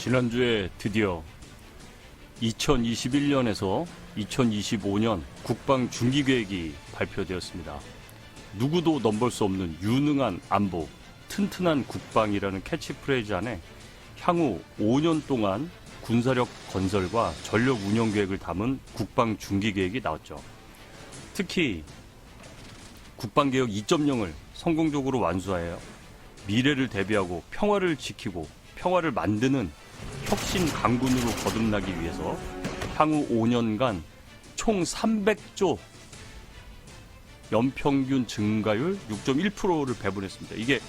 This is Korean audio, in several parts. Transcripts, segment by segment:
지난주에 드디어 2021년에서 2025년 국방 중기계획이 발표되었습니다. 누구도 넘볼 수 없는 유능한 안보, 튼튼한 국방이라는 캐치프레이즈 안에 향후 5년 동안 군사력 건설과 전력 운영 계획을 담은 국방 중기계획이 나왔죠. 특히 국방개혁 2.0을 성공적으로 완수하여 미래를 대비하고 평화를 지키고 평화를 만드는 혁신 강군으로 거듭나기 위해서 향후 5년간 총 300조 연평균 증가율 6.1%를 배분했습니다. 이게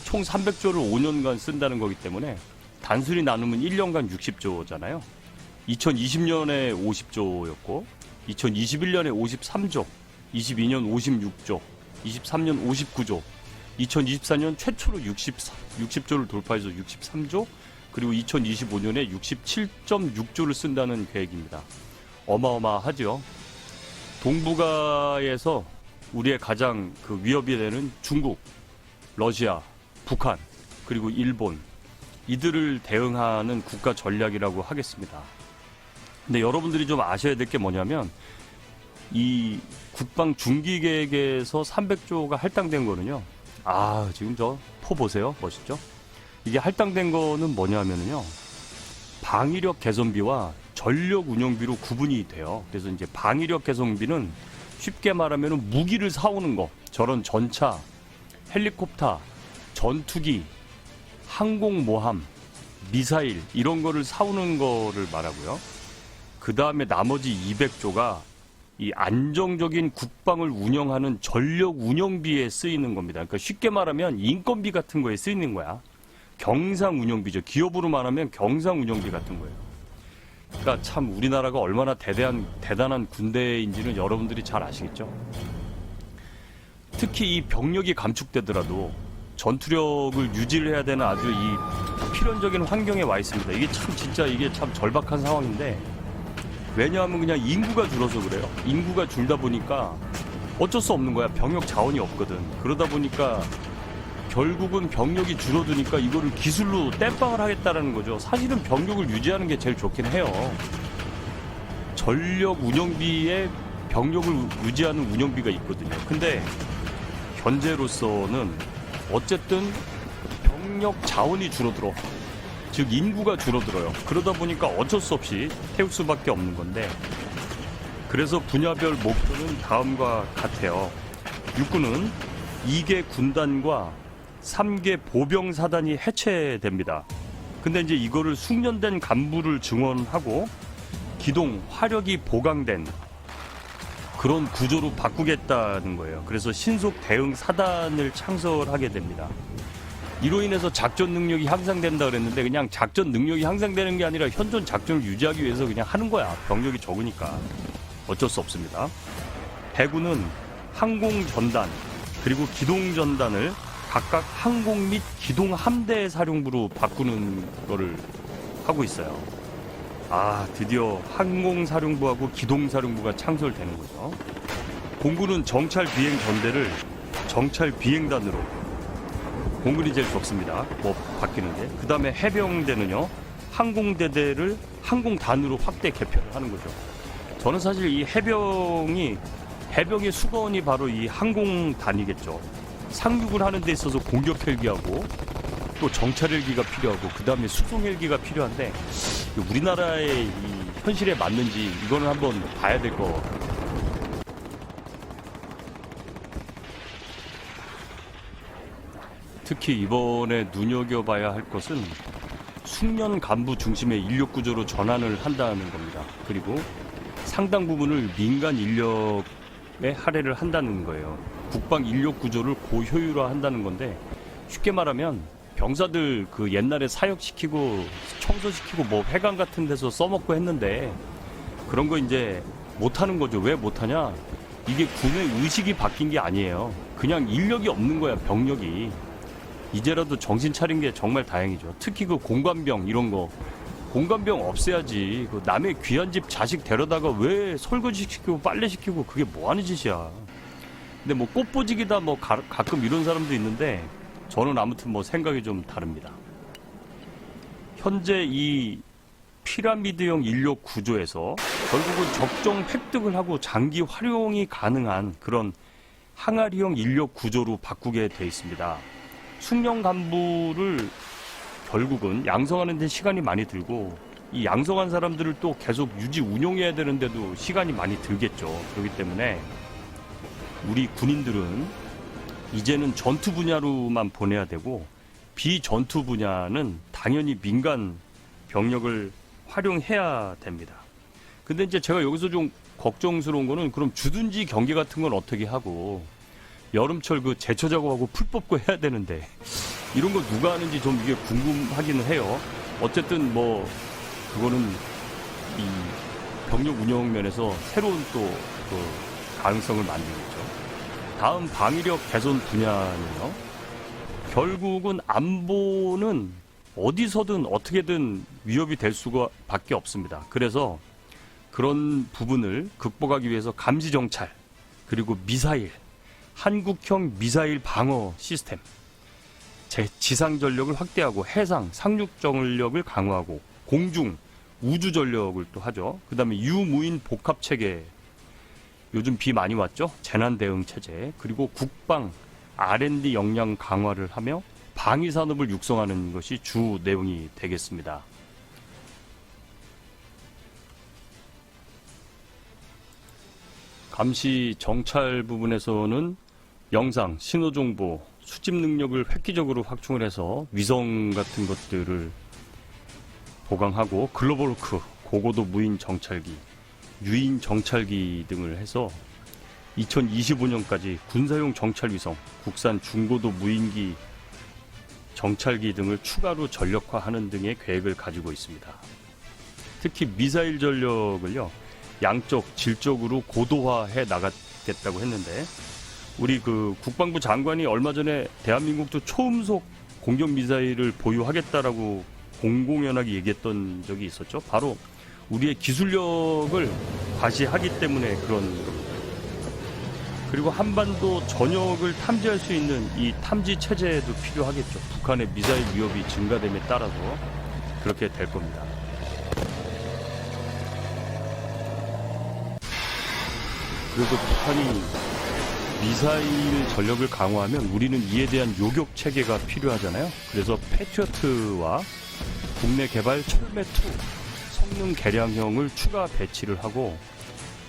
총 300조를 5년간 쓴다는 거기 때문에 단순히 나누면 1년간 60조잖아요. 2020년에 50조였고 2021년에 53조, 22년 56조, 23년 59조, 2024년 최초로 60조를 돌파해서 63조, 그리고 2025년에 67.6조를 쓴다는 계획입니다. 어마어마하죠. 동북아에서 우리의 가장 위협이 되는 중국, 러시아, 북한, 그리고 일본, 이들을 대응하는 국가 전략이라고 하겠습니다. 근데 여러분들이 좀 아셔야 될 게 뭐냐면 이 국방 중기계획에서 300조가 할당된 거는요. 지금 저 포 보세요. 멋있죠? 이게 할당된 거는 뭐냐면요. 방위력 개선비와 전력 운영비로 구분이 돼요. 그래서 이제 방위력 개선비는 쉽게 말하면 무기를 사오는 거. 저런 전차, 헬리콥터, 전투기, 항공모함, 미사일 이런 거를 사오는 거를 말하고요. 그 다음에 나머지 200조가 이 안정적인 국방을 운영하는 전력 운영비에 쓰이는 겁니다. 그러니까 쉽게 말하면 인건비 같은 거에 쓰이는 거야. 경상 운영비죠. 기업으로 말하면 경상 운영비 같은 거예요. 그러니까 참 우리나라가 얼마나 대단한 군대인지는 여러분들이 잘 아시겠죠. 특히 이 병력이 감축되더라도 전투력을 유지를 해야 되는 아주 이 필연적인 환경에 와 있습니다. 이게 참 절박한 상황인데, 왜냐하면 그냥 인구가 줄어서 그래요. 인구가 줄다 보니까 어쩔 수 없는 거야. 병력 자원이 없거든. 그러다 보니까 결국은 병력이 줄어드니까 이거를 기술로 땜빵을 하겠다라는 거죠. 사실은 병력을 유지하는 게 제일 좋긴 해요. 전력 운영비에 병력을 유지하는 운영비가 있거든요. 근데 현재로서는 어쨌든 병력 자원이 줄어들어. 즉 인구가 줄어들어요. 그러다 보니까 어쩔 수 없이 태울 수밖에 없는 건데, 그래서 분야별 목표는 다음과 같아요. 육군은 2개 군단과 3개 보병사단이 해체됩니다. 근데 이제 이거를 숙련된 간부를 증원하고 기동, 화력이 보강된 그런 구조로 바꾸겠다는 거예요. 그래서 신속 대응 사단을 창설하게 됩니다. 이로 인해서 작전 능력이 향상된다 그랬는데, 그냥 작전 능력이 향상되는 게 아니라 현존 작전을 유지하기 위해서 그냥 하는 거야. 병력이 적으니까 어쩔 수 없습니다. 해군은 항공전단 그리고 기동전단을 각각 항공 및 기동 함대 사령부로 바꾸는 거를 하고 있어요. 드디어 항공사령부하고 기동사령부가 창설되는 거죠. 공군은 정찰 비행 전대를 정찰 비행단으로, 공군이 제일 적습니다. 바뀌는 게. 그 다음에 해병대는요, 항공대대를 항공단으로 확대 개편을 하는 거죠. 저는 사실 이 해병의 수거원이 바로 이 항공단이겠죠. 상륙을 하는 데 있어서 공격 헬기하고 또 정찰 헬기가 필요하고 그 다음에 수송 헬기가 필요한데, 우리나라의 이 현실에 맞는지 이거는 한번 봐야 될 거. 특히 이번에 눈여겨봐야 할 것은 숙련 간부 중심의 인력 구조로 전환을 한다는 겁니다. 그리고 상당 부분을 민간 인력에 할애를 한다는 거예요. 국방 인력 구조를 고효율화 한다는 건데, 쉽게 말하면 병사들 옛날에 사역시키고 청소시키고 회관 같은 데서 써먹고 했는데 그런 거 이제 못하는 거죠. 왜 못하냐? 이게 군의 의식이 바뀐 게 아니에요. 그냥 인력이 없는 거야, 병력이. 이제라도 정신 차린 게 정말 다행이죠. 특히 공관병 이런 거, 공관병 없애야지. 남의 귀한 집 자식 데려다가 왜 설거지 시키고 빨래 시키고, 그게 뭐 하는 짓이야. 근데 꽃보직이다 가끔 이런 사람도 있는데, 저는 아무튼 생각이 좀 다릅니다. 현재 이 피라미드형 인력 구조에서 결국은 적정 획득을 하고 장기 활용이 가능한 그런 항아리형 인력 구조로 바꾸게 돼 있습니다. 숙련 간부를 결국은 양성하는 데 시간이 많이 들고 이 양성한 사람들을 또 계속 유지 운용해야 되는데도 시간이 많이 들겠죠. 그렇기 때문에 우리 군인들은 이제는 전투 분야로만 보내야 되고 비전투 분야는 당연히 민간 병력을 활용해야 됩니다. 근데 이제 제가 여기서 좀 걱정스러운 거는 그럼 주둔지 경계 같은 건 어떻게 하고 여름철 그 제초 작업하고 풀 뽑고 해야 되는데 이런 거 누가 하는지 좀 이게 궁금하기는 해요. 어쨌든 뭐 그거는 이 병력 운영 면에서 새로운 또 그 가능성을 만들겠죠. 다음 방위력 개선 분야는요. 결국은 안보는 어디서든 어떻게든 위협이 될 수가 밖에 없습니다. 그래서 그런 부분을 극복하기 위해서 감시 정찰 그리고 미사일, 한국형 미사일 방어 시스템, 지상 전력을 확대하고 해상, 상륙 전력을 강화하고 공중, 우주 전력을 또 하죠. 그 다음에 유무인 복합 체계, 요즘 비 많이 왔죠? 재난 대응 체제, 그리고 국방, R&D 역량 강화를 하며 방위 산업을 육성하는 것이 주 내용이 되겠습니다. 감시 정찰 부분에서는 영상, 신호정보, 수집 능력을 획기적으로 확충을 해서 위성 같은 것들을 보강하고 글로벌 호크, 고고도 무인 정찰기, 유인 정찰기 등을 해서 2025년까지 군사용 정찰 위성, 국산 중고도 무인기 정찰기 등을 추가로 전력화하는 등의 계획을 가지고 있습니다. 특히 미사일 전력을요, 양적, 질적으로 고도화해 나가겠다고 했는데, 우리 그 국방부 장관이 얼마 전에 대한민국도 초음속 공격 미사일을 보유하겠다라고 공공연하게 얘기했던 적이 있었죠. 바로 우리의 기술력을 과시하기 때문에 그런 겁니다. 그리고 한반도 전역을 탐지할 수 있는 이 탐지 체제도 필요하겠죠. 북한의 미사일 위협이 증가됨에 따라서 그렇게 될 겁니다. 그래서 북한이 미사일 전력을 강화하면 우리는 이에 대한 요격 체계가 필요하잖아요. 그래서 패트리어트와 국내 개발 철매2 성능 개량형을 추가 배치를 하고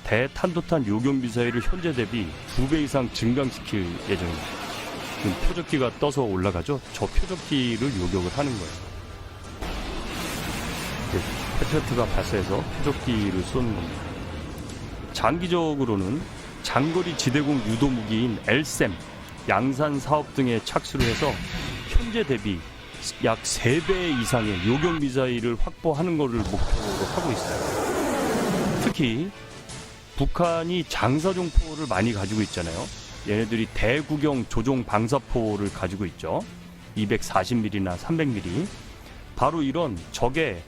대탄도탄 요격 미사일을 현재 대비 2배 이상 증강시킬 예정입니다. 지금 표적기가 떠서 올라가죠. 저 표적기를 요격을 하는 거예요. 패트리어트가 발사해서 표적기를 쏘는 겁니다. 장기적으로는 장거리 지대공 유도 무기인 LSAM, 양산 사업 등에 착수를 해서 현재 대비 약 3배 이상의 요격 미사일을 확보하는 것을 목표로 하고 있어요. 특히 북한이 장사종포를 많이 가지고 있잖아요. 얘네들이 대구경 조종 방사포를 가지고 있죠. 240mm나 300mm. 바로 이런 적의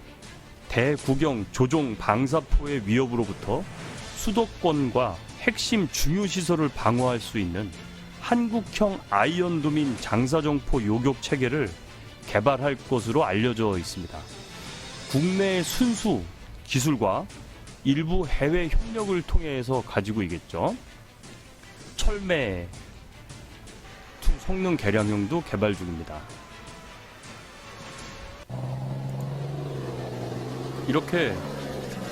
대구경 조종 방사포의 위협으로부터 수도권과 핵심 중요 시설을 방어할 수 있는 한국형 아이언도민 장사정포 요격 체계를 개발할 것으로 알려져 있습니다. 국내의 순수 기술과 일부 해외 협력을 통해서 가지고 있겠죠. 철매2 성능 개량형도 개발 중입니다. 이렇게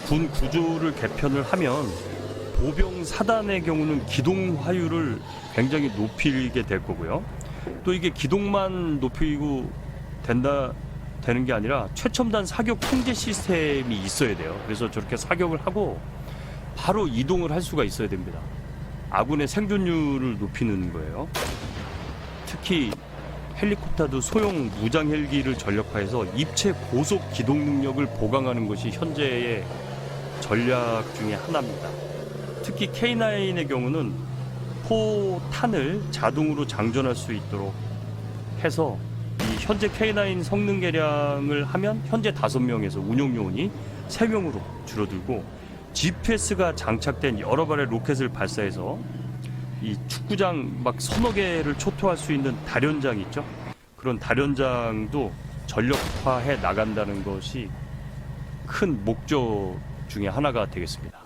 군 구조를 개편을 하면 보병 사단의 경우는 기동 화율을 굉장히 높이게 될 거고요. 또 이게 기동만 높이고 되는 게 아니라 최첨단 사격 통제 시스템이 있어야 돼요. 그래서 저렇게 사격을 하고 바로 이동을 할 수가 있어야 됩니다. 아군의 생존율을 높이는 거예요. 특히 헬리콥터도 소형 무장 헬기를 전력화해서 입체 고속 기동 능력을 보강하는 것이 현재의 전략 중에 하나입니다. 특히 K9의 경우는 포탄을 자동으로 장전할 수 있도록 해서 이 현재 K9 성능 개량을 하면 현재 5명에서 운용 요원이 3명으로 줄어들고 GPS가 장착된 여러 발의 로켓을 발사해서 이 축구장 막 서너 개를 초토할 수 있는 다련장 있죠? 그런 다련장도 전력화해 나간다는 것이 큰 목적 중에 하나가 되겠습니다.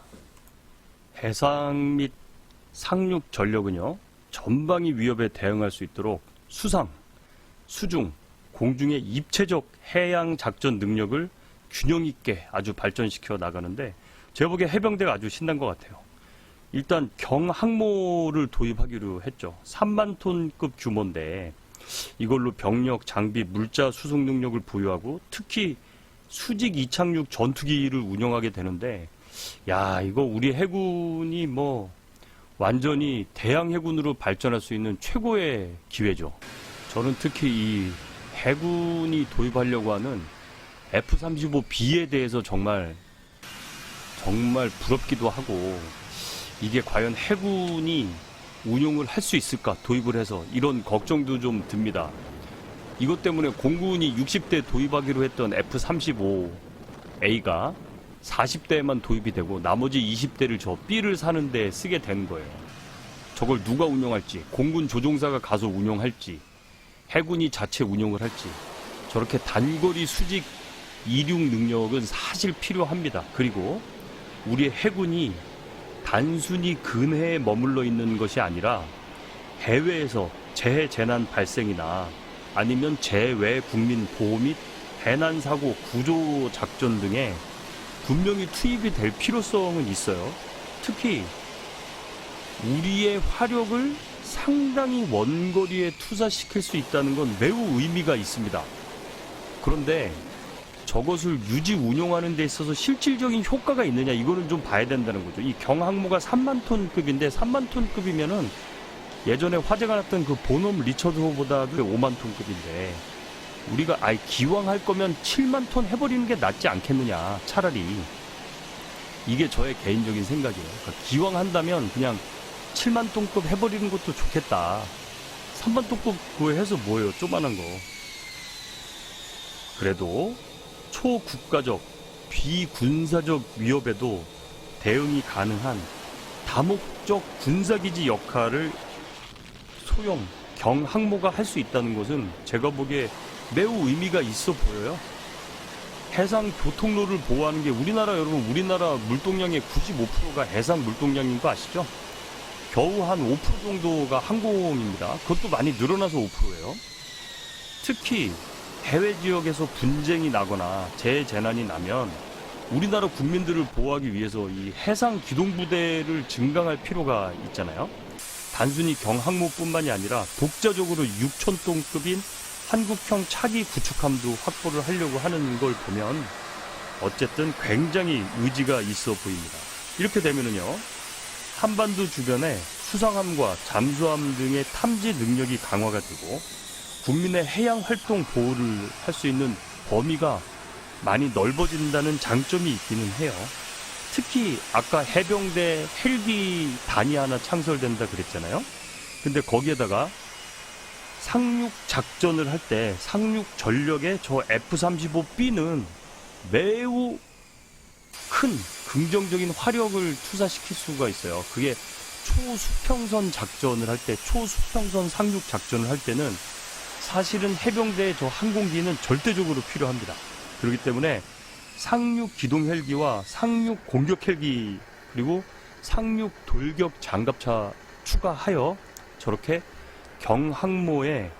해상 및 상륙 전력은요, 전방위 위협에 대응할 수 있도록 수상, 수중, 공중의 입체적 해양 작전 능력을 균형 있게 아주 발전시켜 나가는데 제가 보기에 해병대가 아주 신난 것 같아요. 일단 경항모를 도입하기로 했죠. 3만 톤급 규모인데 이걸로 병력, 장비, 물자 수송 능력을 보유하고 특히 수직 이착륙 전투기를 운영하게 되는데, 야, 이거 우리 해군이 뭐 완전히 대양 해군으로 발전할 수 있는 최고의 기회죠. 저는 특히 이 해군이 도입하려고 하는 F-35B에 대해서 정말 부럽기도 하고, 이게 과연 해군이 운용을 할 수 있을까, 도입을 해서, 이런 걱정도 좀 듭니다. 이것 때문에 공군이 60대 도입하기로 했던 F-35A가 40대에만 도입이 되고 나머지 20대를 저 B를 사는 데 쓰게 된 거예요. 저걸 누가 운영할지, 공군 조종사가 가서 운영할지, 해군이 자체 운영을 할지, 저렇게 단거리 수직 이륙 능력은 사실 필요합니다. 그리고 우리 해군이 단순히 근해에 머물러 있는 것이 아니라 해외에서 재해 재난 발생이나 아니면 재외 국민 보호 및 해난 사고 구조 작전 등에 분명히 투입이 될 필요성은 있어요. 특히 우리의 화력을 상당히 원거리에 투사시킬 수 있다는 건 매우 의미가 있습니다. 그런데 저것을 유지 운용하는 데 있어서 실질적인 효과가 있느냐, 이거는 좀 봐야 된다는 거죠. 이 경항모가 3만 톤급인데 3만 톤급이면은 예전에 화재가 났던 그 보놈 리처드호보다도 5만 톤급인데 우리가 기왕 할 거면 7만 톤 해버리는 게 낫지 않겠느냐, 차라리. 이게 저의 개인적인 생각이에요. 그러니까 기왕 한다면 그냥 7만 톤급 해버리는 것도 좋겠다. 3만 톤급 그거 해서 뭐예요, 조만한 거. 그래도 초국가적, 비군사적 위협에도 대응이 가능한 다목적 군사기지 역할을 소형 경항모가 할 수 있다는 것은 제가 보기에 매우 의미가 있어 보여요. 해상 교통로를 보호하는 게 여러분, 우리나라 물동량의 95%가 해상 물동량인 거 아시죠? 겨우 한 5% 정도가 항공입니다. 그것도 많이 늘어나서 5%예요. 특히 해외 지역에서 분쟁이 나거나 재난이 나면 우리나라 국민들을 보호하기 위해서 이 해상 기동부대를 증강할 필요가 있잖아요. 단순히 경항모뿐만이 아니라 독자적으로 6,000톤급인 한국형 차기 구축함도 확보를 하려고 하는 걸 보면 어쨌든 굉장히 의지가 있어 보입니다. 이렇게 되면은요, 한반도 주변에 수상함과 잠수함 등의 탐지 능력이 강화가 되고 국민의 해양 활동 보호를 할 수 있는 범위가 많이 넓어진다는 장점이 있기는 해요. 특히 아까 해병대 헬기 단이 하나 창설된다 그랬잖아요. 근데 거기에다가 상륙 작전을 할 때 상륙 전력의 저 F-35B는 매우 큰 긍정적인 화력을 투사시킬 수가 있어요. 그게 초수평선 작전을 할 때, 초수평선 상륙 작전을 할 때는 사실은 해병대의 저 항공기는 절대적으로 필요합니다. 그렇기 때문에 상륙 기동 헬기와 상륙 공격 헬기, 그리고 상륙 돌격 장갑차 추가하여 저렇게 경항모에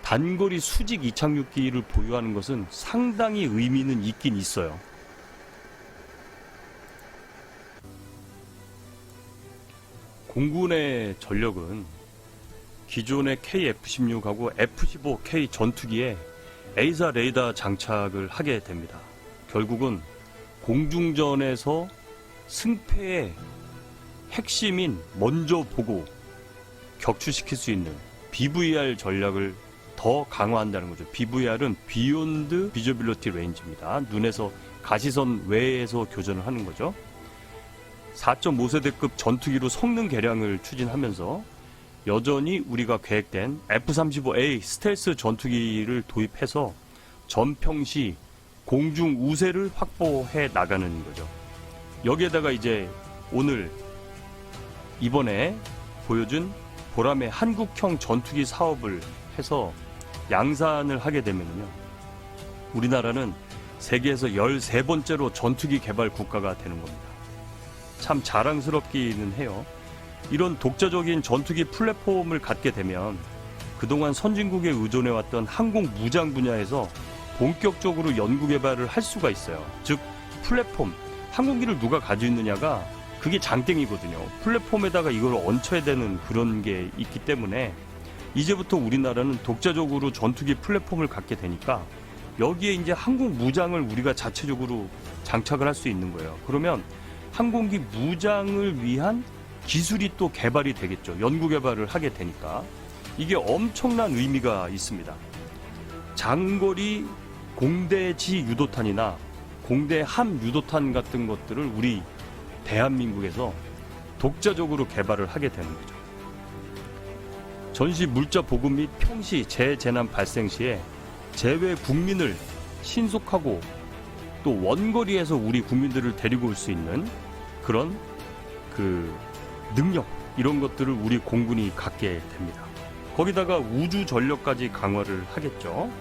단거리 수직 이착륙기를 보유하는 것은 상당히 의미는 있긴 있어요. 공군의 전력은 기존의 KF-16하고 F-15K 전투기에 A사 레이더 장착을 하게 됩니다. 결국은 공중전에서 승패의 핵심인 먼저 보고 격추시킬 수 있는 BVR 전략을 더 강화한다는 거죠. BVR은 Beyond Visibility Range입니다. 눈에서 가시선 외에서 교전을 하는 거죠. 4.5세대급 전투기로 성능 개량을 추진하면서 여전히 우리가 계획된 F-35A 스텔스 전투기를 도입해서 전평시 공중 우세를 확보해 나가는 거죠. 여기에다가 이제 오늘 이번에 보여준 보람의 한국형 전투기 사업을 해서 양산을 하게 되면요, 우리나라는 세계에서 13번째로 전투기 개발 국가가 되는 겁니다. 참 자랑스럽기는 해요. 이런 독자적인 전투기 플랫폼을 갖게 되면 그동안 선진국에 의존해왔던 항공 무장 분야에서 본격적으로 연구 개발을 할 수가 있어요. 즉 플랫폼, 항공기를 누가 가지고 있느냐가 그게 장땡이거든요. 플랫폼에다가 이걸 얹혀야 되는 그런 게 있기 때문에 이제부터 우리나라는 독자적으로 전투기 플랫폼을 갖게 되니까 여기에 이제 항공 무장을 우리가 자체적으로 장착을 할 수 있는 거예요. 그러면 항공기 무장을 위한 기술이 또 개발이 되겠죠. 연구 개발을 하게 되니까 이게 엄청난 의미가 있습니다. 장거리 공대지 유도탄이나 공대함 유도탄 같은 것들을 우리 대한민국에서 독자적으로 개발을 하게 되는 거죠. 전시 물자 보급 및 평시 재재난 발생 시에 제외 국민을 신속하고 또 원거리에서 우리 국민들을 데리고 올 수 있는 그런 그 능력, 이런 것들을 우리 공군이 갖게 됩니다. 거기다가 우주 전력까지 강화를 하겠죠.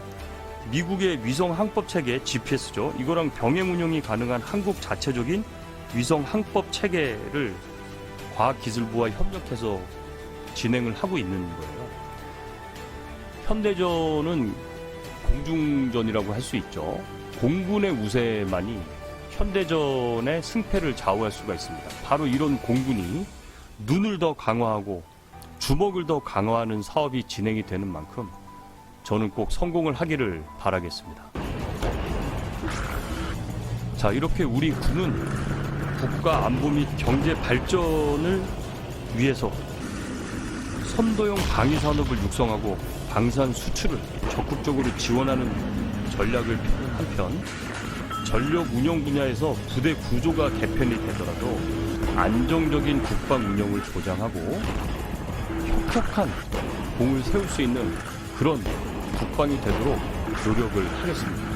미국의 위성 항법 체계 GPS죠. 이거랑 병행 운용이 가능한 한국 자체적인 위성 항법 체계를 과학기술부와 협력해서 진행을 하고 있는 거예요. 현대전은 공중전이라고 할 수 있죠. 공군의 우세만이 현대전의 승패를 좌우할 수가 있습니다. 바로 이런 공군이 눈을 더 강화하고 주먹을 더 강화하는 사업이 진행이 되는 만큼 저는 꼭 성공을 하기를 바라겠습니다. 자, 이렇게 우리 군은 국가 안보 및 경제 발전을 위해서 선도형 방위산업을 육성하고 방산 수출을 적극적으로 지원하는 전략을 펴는 한편 전력 운영 분야에서 부대 구조가 개편이 되더라도 안정적인 국방 운영을 보장하고 혁혁한 공을 세울 수 있는 그런 국방이 되도록 노력을 하겠습니다.